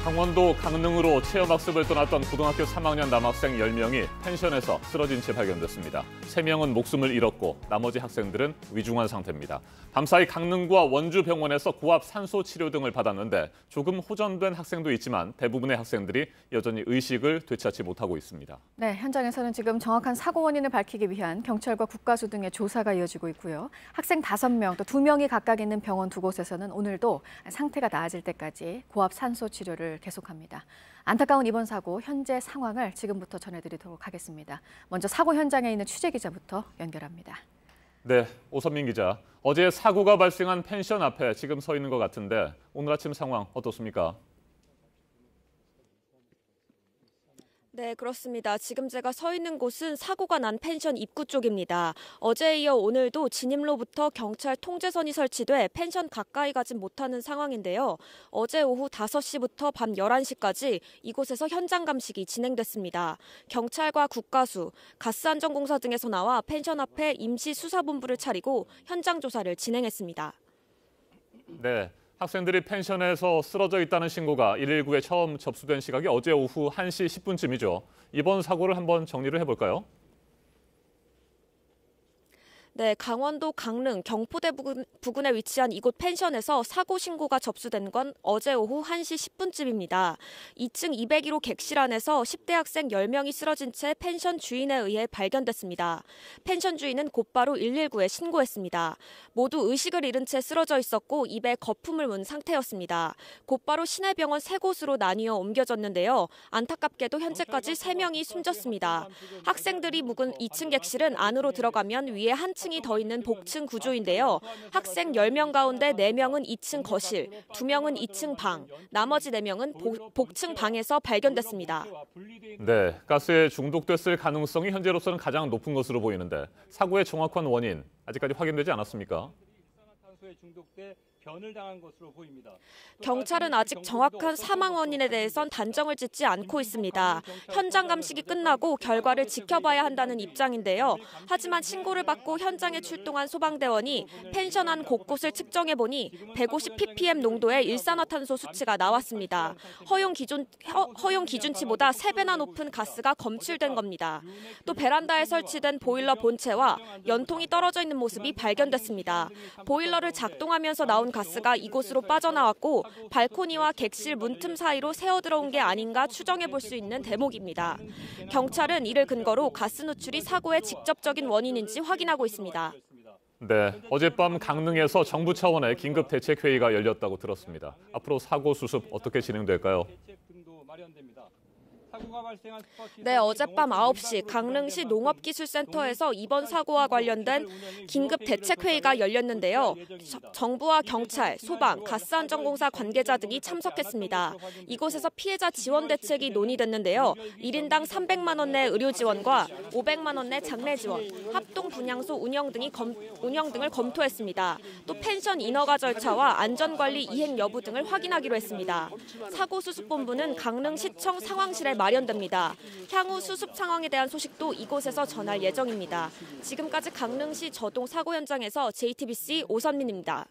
강원도 강릉으로 체험학습을 떠났던 고등학교 3학년 남학생 10명이 펜션에서 쓰러진 채 발견됐습니다. 3명은 목숨을 잃었고 나머지 학생들은 위중한 상태입니다. 밤사이 강릉과 원주 병원에서 고압 산소 치료 등을 받았는데 조금 호전된 학생도 있지만 대부분의 학생들이 여전히 의식을 되찾지 못하고 있습니다. 네, 현장에서는 지금 정확한 사고 원인을 밝히기 위한 경찰과 국가수 등의 조사가 이어지고 있고요. 학생 5명, 또 2명이 각각 있는 병원 2곳에서는 오늘도 상태가 나아질 때까지 고압 산소 치료를 계속합니다. 안타까운 이번 사고 현재 상황을 지금부터 전해드리도록 하겠습니다. 먼저 사고 현장에 있는 취재기자부터 연결합니다. 네, 오선민 기자. 어제 사고가 발생한 펜션 앞에 지금 서 있는 것 같은데 오늘 아침 상황 어떻습니까? 네, 그렇습니다. 지금 제가 서 있는 곳은 사고가 난 펜션 입구 쪽입니다. 어제에 이어 오늘도 진입로부터 경찰 통제선이 설치돼 펜션 가까이 가진 못하는 상황인데요. 어제 오후 5시부터 밤 11시까지 이곳에서 현장 감식이 진행됐습니다. 경찰과 국가수, 가스안전공사 등에서 나와 펜션 앞에 임시 수사본부를 차리고 현장 조사를 진행했습니다. 네. 학생들이 펜션에서 쓰러져 있다는 신고가 119에 처음 접수된 시각이 어제 오후 1시 10분쯤이죠. 이번 사고를 한번 정리를 해볼까요? 네, 강원도 강릉 경포대 부근에 위치한 이곳 펜션에서 사고 신고가 접수된 건 어제 오후 1시 10분쯤입니다. 2층 201호 객실 안에서 10대 학생 10명이 쓰러진 채 펜션 주인에 의해 발견됐습니다. 펜션 주인은 곧바로 119에 신고했습니다. 모두 의식을 잃은 채 쓰러져 있었고 입에 거품을 문 상태였습니다. 곧바로 시내병원 3곳으로 나뉘어 옮겨졌는데요. 안타깝게도 현재까지 3명이 숨졌습니다. 학생들이 묵은 2층 객실은 안으로 들어가면 위에 한 층이 더 있는 복층 구조인데요. 학생 10명 가운데 4명은 2층 거실, 2명은 2층 방, 나머지 4명은 복층 방에서 발견됐습니다. 네, 가스에 중독됐을 가능성이 현재로서는 가장 높은 것으로 보이는데 사고의 정확한 원인 아직까지 확인되지 않았습니까? 변을 당한 것으로 보입니다. 경찰은 아직 정확한 사망 원인에 대해선 단정을 짓지 않고 있습니다. 현장 감식이 끝나고 결과를 지켜봐야 한다는 입장인데요. 하지만 신고를 받고 현장에 출동한 소방대원이 펜션 안 곳곳을 측정해보니 150 ppm 농도의 일산화탄소 수치가 나왔습니다. 허용 기준치보다 3배나 높은 가스가 검출된 겁니다. 또 베란다에 설치된 보일러 본체와 연통이 떨어져 있는 모습이 발견됐습니다. 보일러를 작동하면서 나온 가스가 이곳으로 빠져나왔고 발코니와 객실 문틈 사이로 새어 들어온 게 아닌가 추정해 볼 수 있는 대목입니다. 경찰은 이를 근거로 가스 누출이 사고의 직접적인 원인인지 확인하고 있습니다. 네, 어젯밤 강릉에서 정부 차원의 긴급 대책 회의가 열렸다고 들었습니다. 앞으로 사고 수습 어떻게 진행될까요? 네, 어젯밤 9시 강릉시 농업기술센터에서 이번 사고와 관련된 긴급 대책회의가 열렸는데요. 정부와 경찰, 소방, 가스안전공사 관계자 등이 참석했습니다. 이곳에서 피해자 지원 대책이 논의됐는데요. 1인당 300만 원 내 의료 지원과 500만 원 내 장례 지원, 합동 분향소 운영 등을 검토했습니다. 또 펜션 인허가 절차와 안전관리 이행 여부 등을 확인하기로 했습니다. 사고수습본부는 강릉시청 상황실에 마련됩니다. 향후 수습 상황에 대한 소식도 이곳에서 전할 예정입니다. 지금까지 강릉시 저동 사고 현장에서 JTBC 오선민입니다.